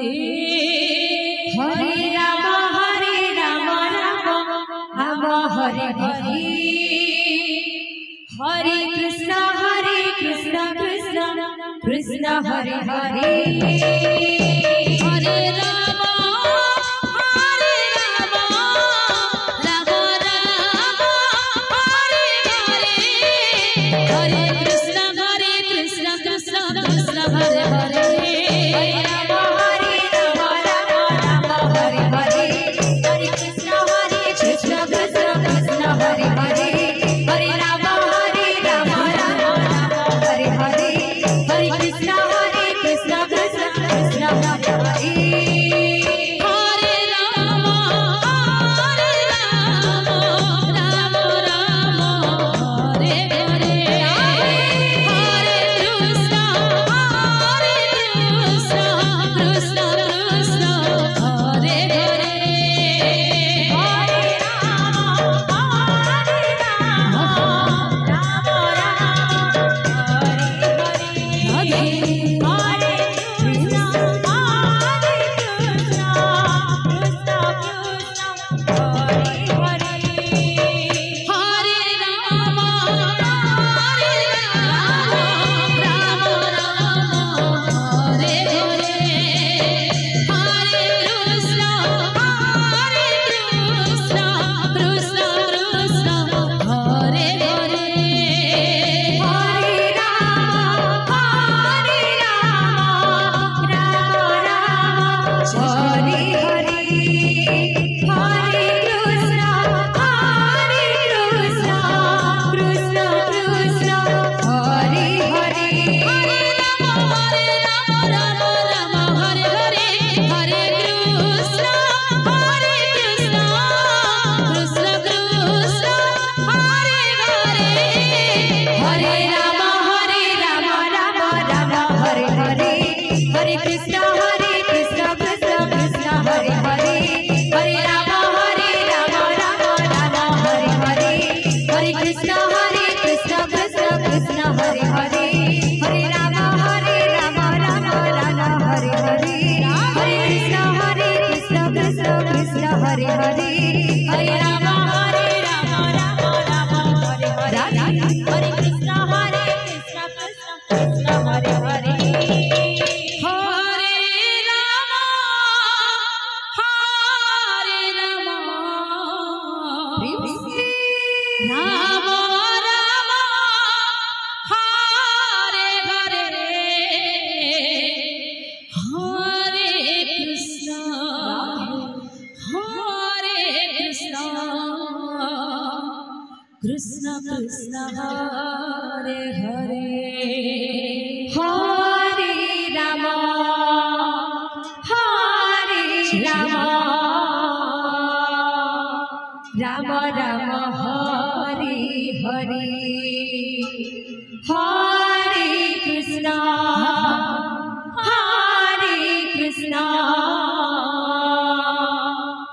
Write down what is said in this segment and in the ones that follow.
Hare Rama Rama Hare Hare Hare Krishna Krishna Krishna Hare Hare Hare Rama Rama Rama Hare Hare Hare Krishna Krishna Krishna Hare Hare Krishna Krishna Hare Hare Hare Rama Rama Rama Hare Hare Hare Krishna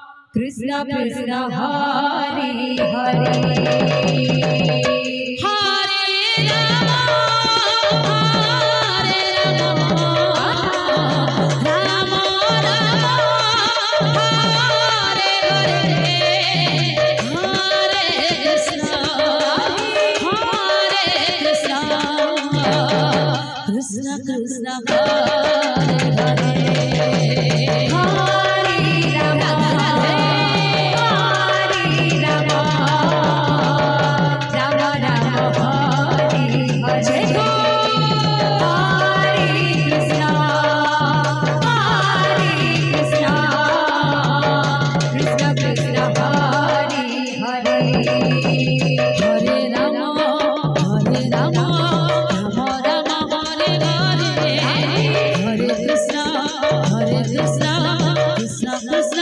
Krishna Krishna Hare Hare Hare Rama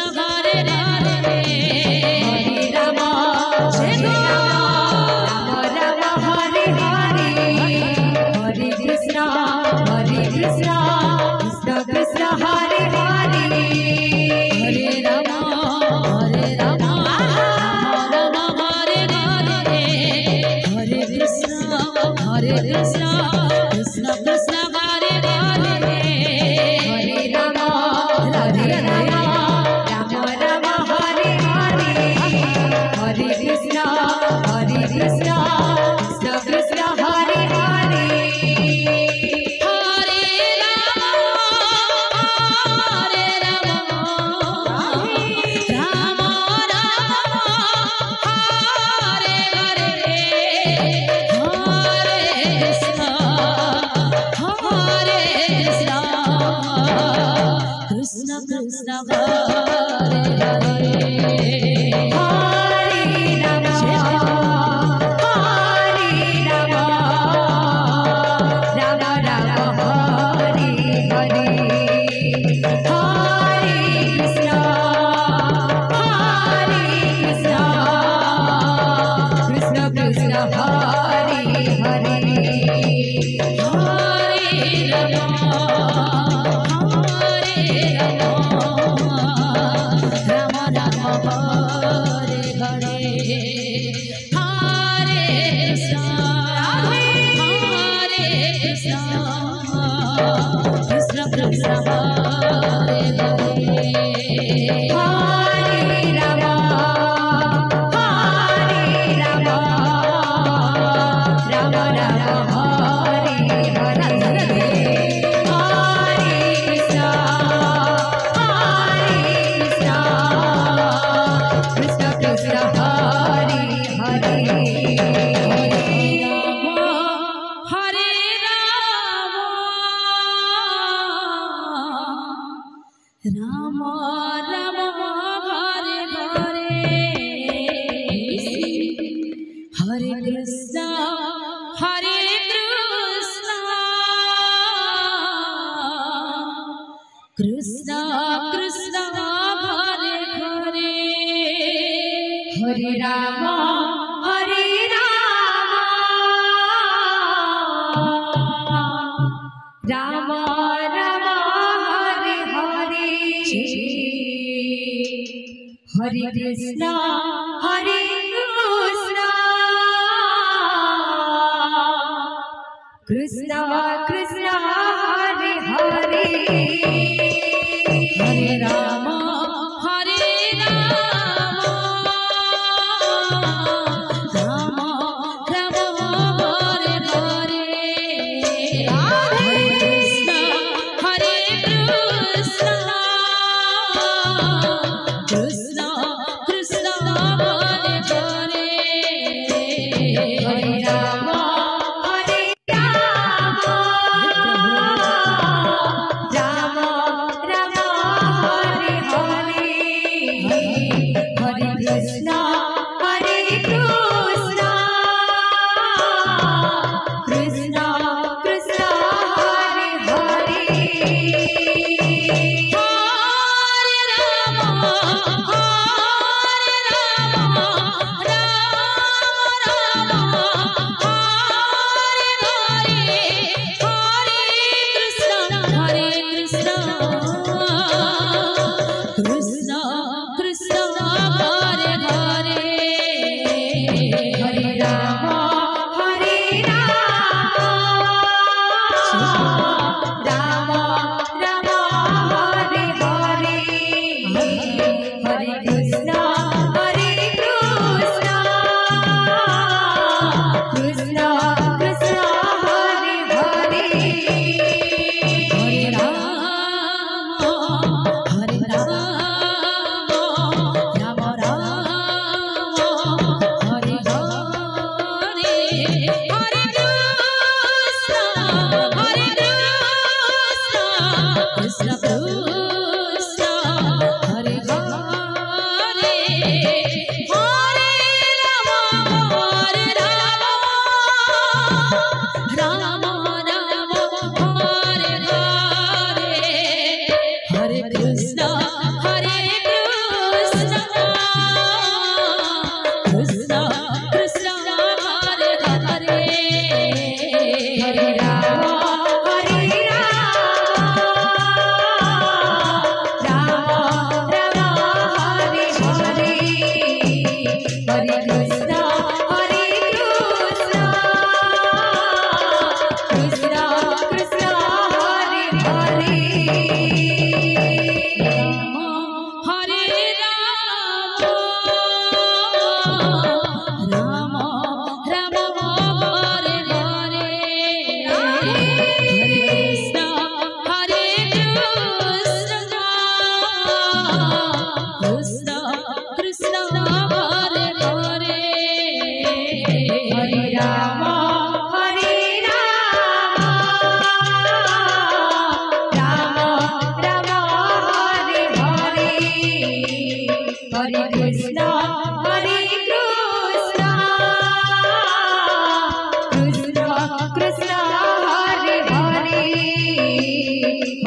Rama Rama Hare Hare Hare Krishna Krishna Krishna Hare Hare Krishna Krishna Hare Hare Hare Rama Krishna Hare Hare Hare Rama Hare Rama Rama Rama Hare Hare Hare Krishna Krishna Krishna Hare Hare Rama Rama Hare Hare Hare Krishna Hare Krishna Krishna Krishna Hare Hare Hare Rama Hare Rama Rama Rama Hare Hare Hare Krishna Hare Krishna Krishna Krishna Hare Hare Hare Rama Hare Rama Rama Rama Hare Hare Hare Krishna Hare Krishna Krishna Krishna Hare Hare Hare Rama Hare Rama Rama Rama Hare Hare Hare Krishna Hare Krishna Krishna Krishna Hare Hare Hare Rama Hare Rama Rama Rama Hare Hare Hare Krishna Hare Krishna Krishna Krishna Hare Hare Hare Rama Hare Rama Rama Rama Hare Hare Hare Krishna Hare Krishna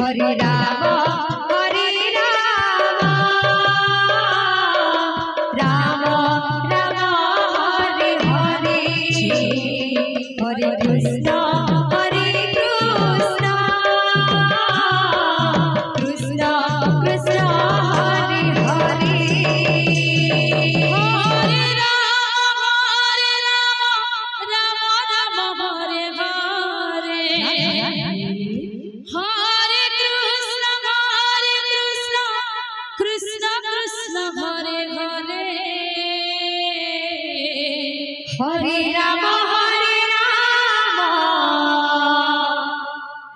Hare Ram Ram Ram Hare Hare Hare Krishna Krishna Krishna Hare Hare Hare Ram Ram Hare Hare Hare Krishna Krishna Hare Hare Hare Ram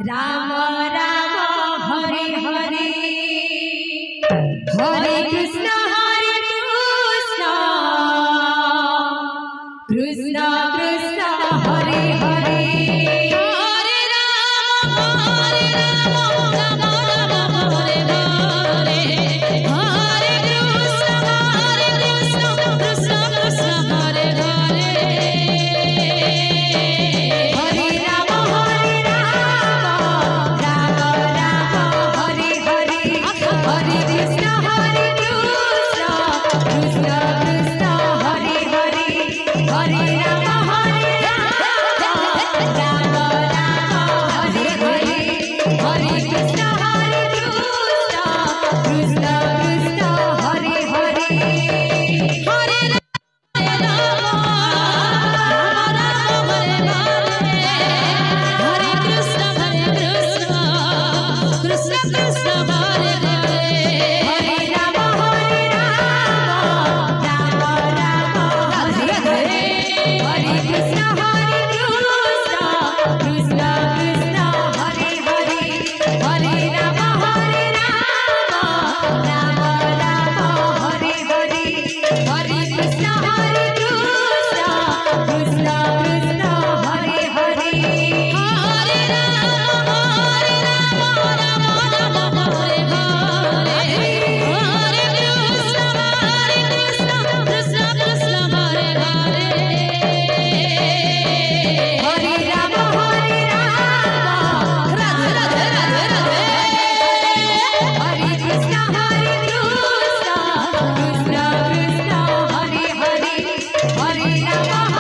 Ram Ram Hare Hare Hare Krishna Krishna Krishna Hare Hare Hare Ram Ram Ram Hare Hare Hare Krishna Krishna Krishna Hare Hare Hare Ram Ram Ram Hare Hare Hare Krishna Krishna Krishna Hare Hare Hare Ram Ram Hare Hare Hare Krishna Krishna Krishna Hare Hare Hare Ram Ram Hare Hare Hare Krishna Krishna Krishna Hare Hare Hare Ram Ram Ram Hare Hare Hare Krishna Krishna Krishna Hare Hare Hare Ram Ram Ram Hare Hare Hare Krishna Krishna Krishna Hare Hare Hare Ram Ram Ram Hare Hare Hare Krishna Krishna Hare Hare Hare Ram Radhe Radhe Radhe Radhe Hare Krishna Krishna Krishna Hare Hare Hare Ram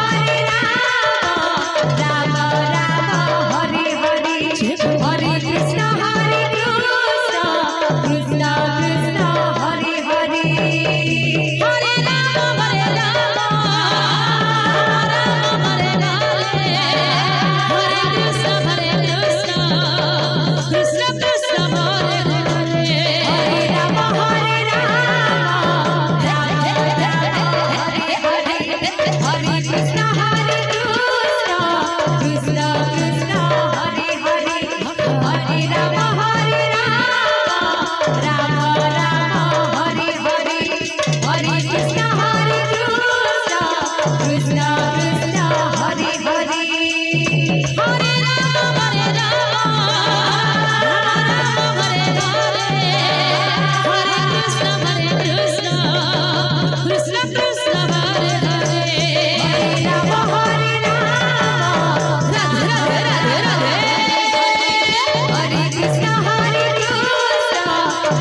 Ram Ram Hare Hare Hare Krishna Krishna Krishna Hare Hare Hare Ram Ram Hare Hare Hare Krishna Krishna Krishna Hare Hare Hare Ram Radhe Radhe Hare Hare Hare Krishna Krishna Krishna Hare Hare Hare Ram Ram Ram Hare Hare Hare Krishna Krishna Krishna Hare Hare Hare Ram Ram Hare Hare Hare Krishna Krishna Krishna Hare Hare Hare Ram Radhe Radhe Radhe Radhe Hare Krishna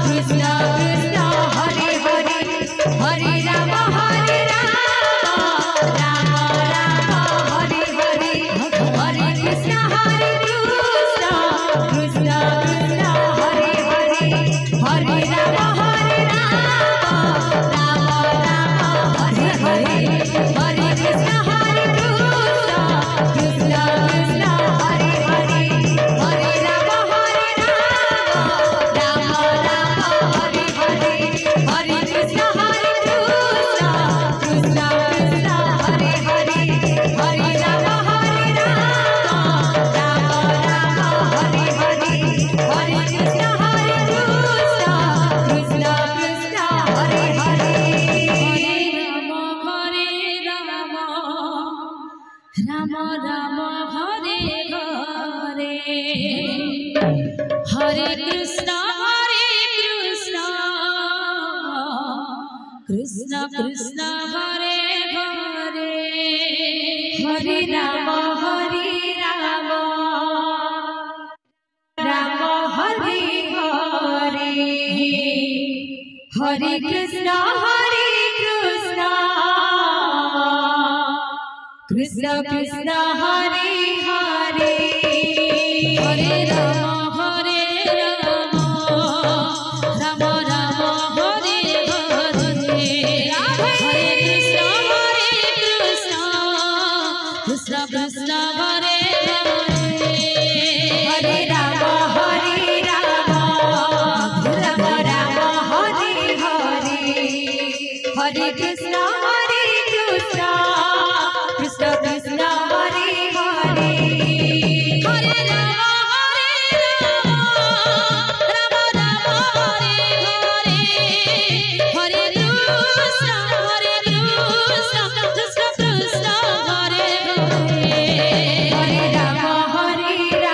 Krishna Krishna Hare Hare Hare Ram Ram Ram Hare Hare Hare Krishna Krishna Krishna Hare Hare Hare Ram Ram Ram Hare Hare Hare Krishna Krishna Krishna Hare Hare Hare Ram Ram Ram Hare Hare Hare Krishna Krishna Krishna Hare Hare Hare Ram Ram Ram Hare Hare Hare Krishna Krishna Krishna Hare Hare Ram Ram Hare Hare Hare Krishna Krishna Krishna Hare Hare Hare Ram Ram Hare Hare Krishna, Krishna Krishna, Hare Hare, Hare Rama, Rama Rama, Hare Hare, Hare Krishna, Krishna Krishna, Hare Hare, Hare Rama, Rama Rama, Hare Hare, Hare Krishna, Krishna Krishna, Hare Hare, Hare Rama, Rama Rama, Hare Hare, Hare Krishna, Krishna Krishna, Hare Hare, Hare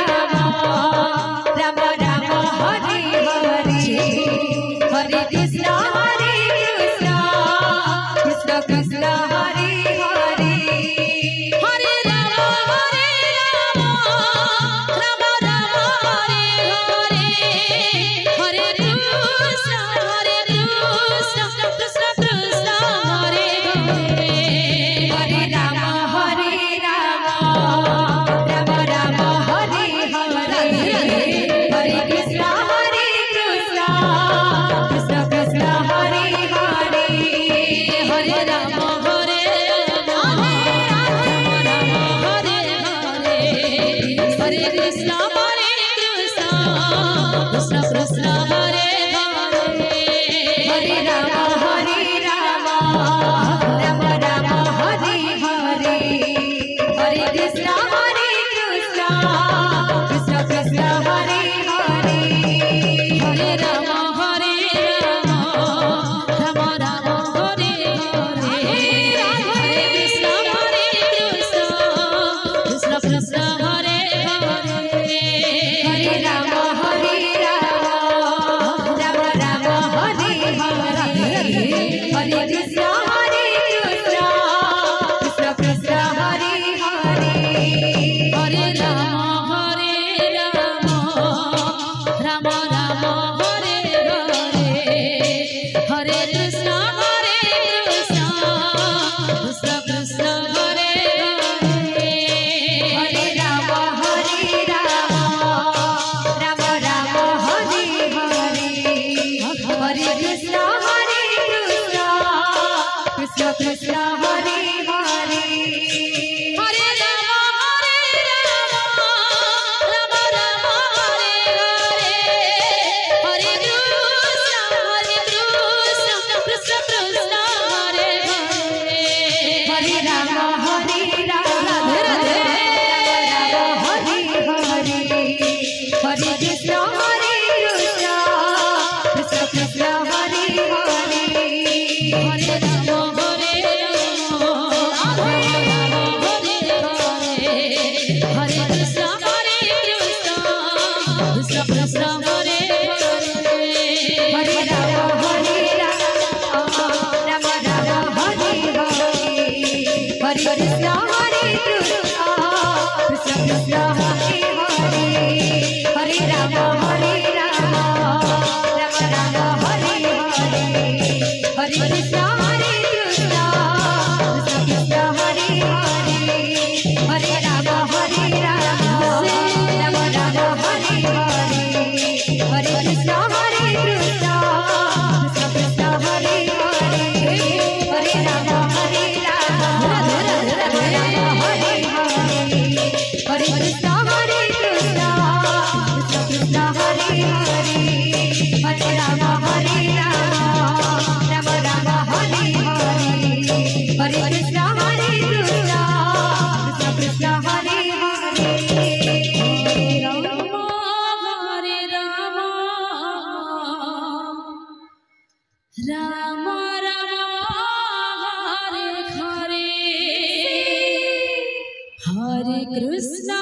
Rama, Rama Rama, Hare Hare, Hare Krishna, Krishna Krishna, Hare Hare, Hare Rama, Rama Rama, Hare Hare, Hare Krishna, Krishna Krishna, Hare Hare, Hare Rama, Rama Rama, Hare Hare, Hare Krishna, Krishna Krishna, Hare Hare, Hare Rama, Rama Rama, Hare Hare, Hare Krishna, Krishna Krishna, Hare Hare, Hare Rama, Rama Rama, Hare Hare, Hare Krishna, Krishna Krishna, Hare Hare, Hare Rama, Rama Rama, Hare Hare, Hare Krishna, Krishna Krishna, Hare Hare, Hare Rama, Rama Rama, Hare Hare, Hare Krishna, Krishna Krishna, Hare Hare, Hare Rama, Rama Rama, Hare Hare, Hare Krishna, Krishna Krishna, Hare Hare, Hare Rama, Rama Rama, Hare Hare, Hare Krishna, Krishna Krishna, Hare Hare, Hare Rama, Rama Rama, Hare Hare, Hare Krishna, Krishna Krishna, Hare Hare, Hare Rama, Radhe Radhe, Hare Hare, Hare Krishna, Krishna Krishna, Hare Hare, Hare Rama, Rama Rama, Hare Hare, Hare Krishna, Krishna Krishna, Hare Hare, Hare Rama, Rama Rama, Hare Hare, Hare Krishna, Krishna Krishna, Hare Hare, Hare Rama, Rama Rama, Hare Hare, Hare Krishna, Krishna Krishna, Hare Hare, Hare Rama, Rama Rama, Hare Hare, Hare Krishna, Krishna Krishna, Hare Hare, Hare Rama, Rama Rama, Hare Hare, Hare Krishna, Krishna Krishna, Hare Hare, Hare Rama, Rama Rama, Hare Hare, Hare Krishna, Krishna Krishna, Hare Hare. Rama, Hare Rama, Rama Rama, Hare Hare, Hare Krishna,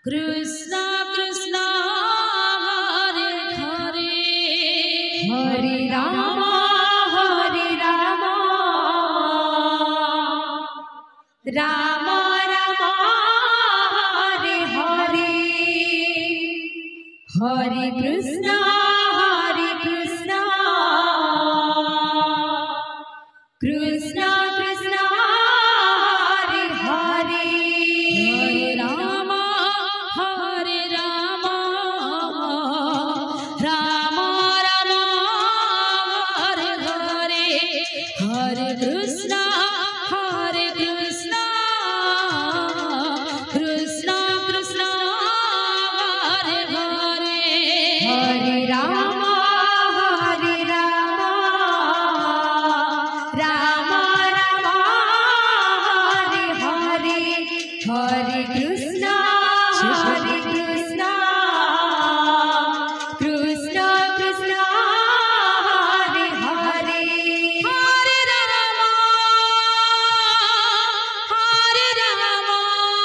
Krishna Krishna, Hare Hare, Hare Rama, Rama Rama, Hare Krishna, Krishna Krishna, Hare Hare, Hare Rama, Rama Rama, Hare Hare, Hare Krishna, Krishna Krishna, Hare Hare, Hare Rama, Rama Rama, Hare Hare, Hare Krishna, Krishna Krishna, Hare Hare, Hare Rama, Rama Rama,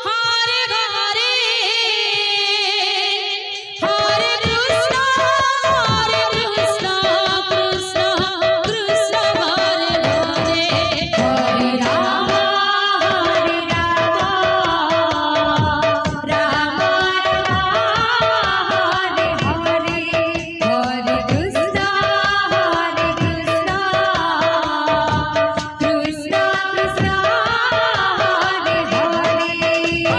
Hare Hare, Hare Krishna, Krishna Krishna, Hare Hare, Hare Rama, Rama Rama, Hare Hare, Hare Krishna, Krishna Krishna, Hare Hare, Hare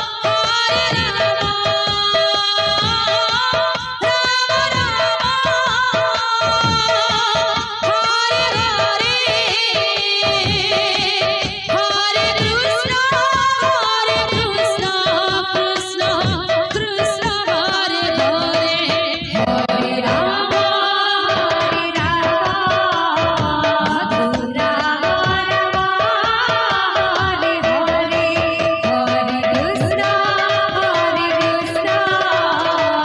Rama, Krishna Krishna, Hare Hare, Hare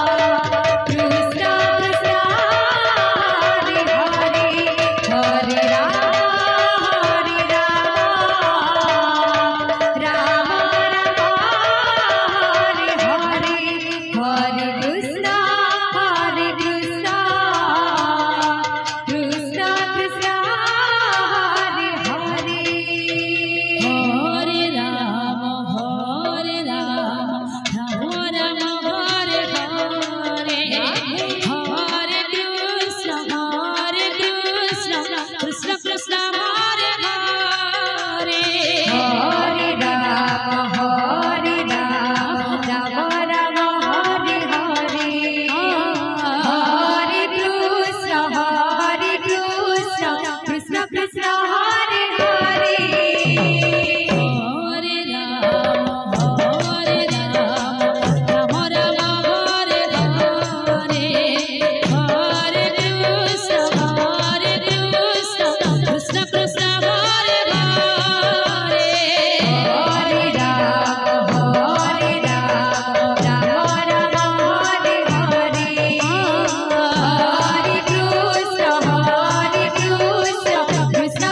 Rama, Rama Rama, Hare Hare, Hare Krishna, Krishna Krishna,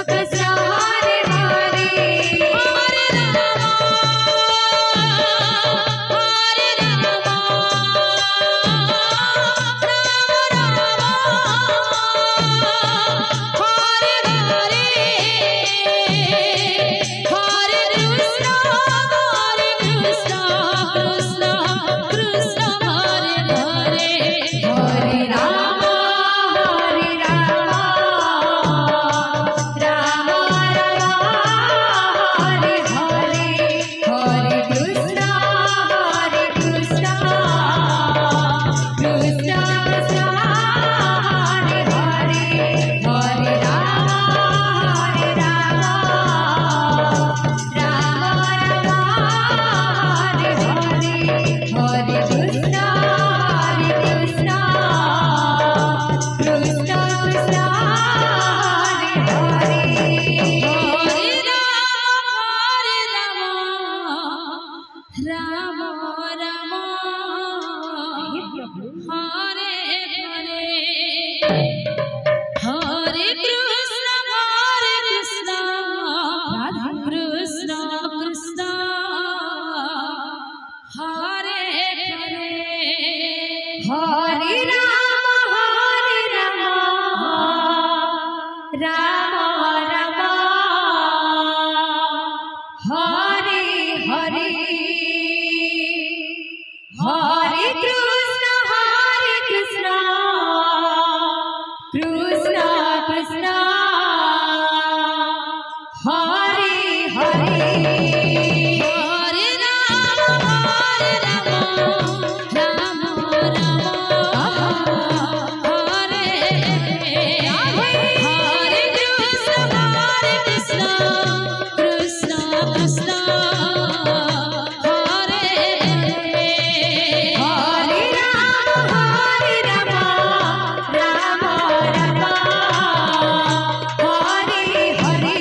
Hare Hare, Hare Rama, Rama Rama, Hare Hare, Hare Krishna, Krishna Krishna, Hare Hare, Hare Rama, Rama Rama, Hare Hare, Hare Krishna, Krishna Krishna, Hare Hare, Hare Rama, Hare Rama, Krishna Krishna Hare Hare Hare Ram Ram Ram Hare Hare Krishna Krishna Krishna Hare Hare Ram Ram Ram Hare Hare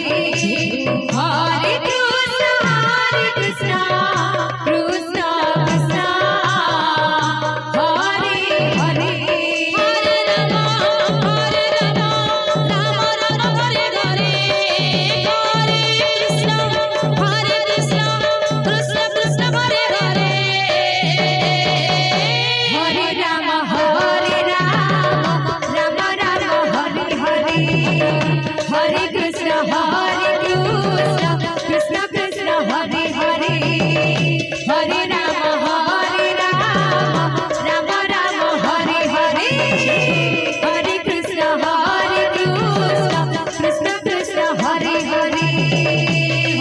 Hare Krishna Krishna Krishna Hare Hare Hare Ram Ram Hare Hare Hare Krishna Krishna Krishna Hare Hare Hare Ram Ram Ram Hare Hare Hare Krishna Krishna Krishna Hare Hare Hare Ram Ram Ram Hare Hare Hare Krishna Krishna Krishna Hare Hare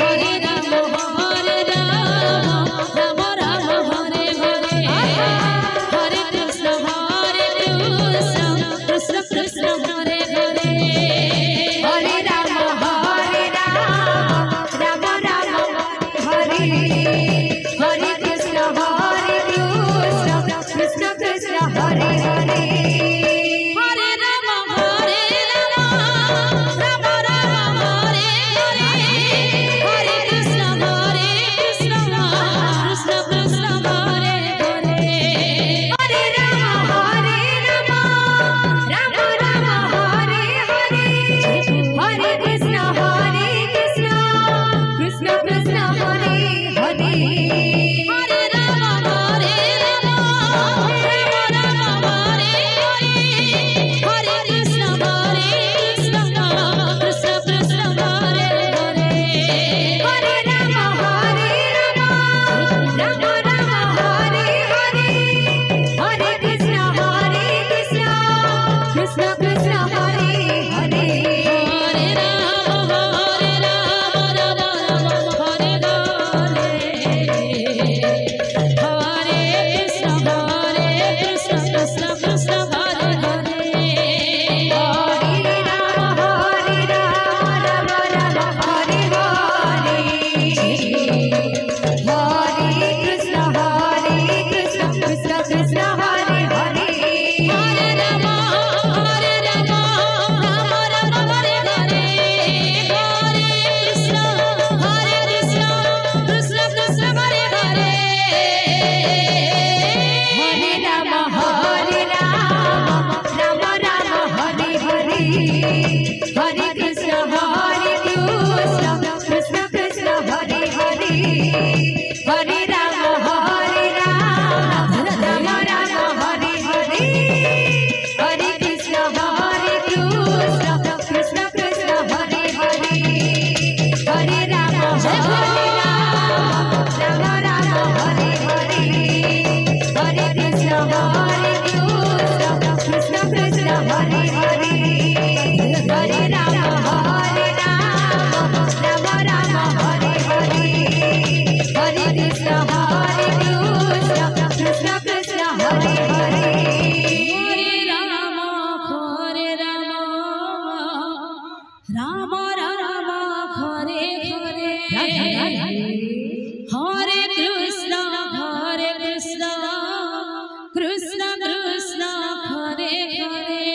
Hare Ram Ram Ram Hare Hare Hare Krishna Krishna Krishna Hare Hare Hare Ram Ram Ram Hare Hare Krishna Krishna Krishna Hare Hare Hare Ram Ram Ram Hare Hare Hare Krishna Krishna Krishna Hare Hare Hare Ram Ram Ram Hare Hare Hare Krishna Krishna Krishna Hare Hare Hare Ram Ram Hare Hare Hare Krishna Krishna Krishna Hare Hare Hare Ram Ram Hare Hare Hare Krishna Krishna Krishna Hare Hare Hare Ram Ram Hare Hare Hare Krishna Krishna Krishna Hare Hare Hare Ram Ram Hare Hare Hare Krishna Krishna Krishna Hare Hare Hare Ram Ram Hare Hare Hare Krishna Krishna Krishna Hare Hare Hare Ram Ram Hare Hare Hare Krishna Krishna Krishna Hare Hare Hare Ram Ram Hare Hare Hare Krishna Krishna Krishna Hare Hare Hare Ram Ram Hare Hare Hare Krishna Krishna Krishna Hare Hare Hare Ram Ram Hare Hare Hare Krishna Krishna Krishna Hare Hare Hare Ram Ram Ram Hare Hare Hare Krishna Krishna Krishna Hare Hare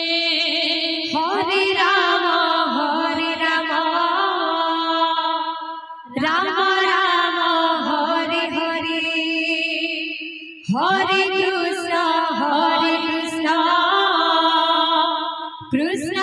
Hare Ram Ram Ram Hare Hare Hare Krishna Krishna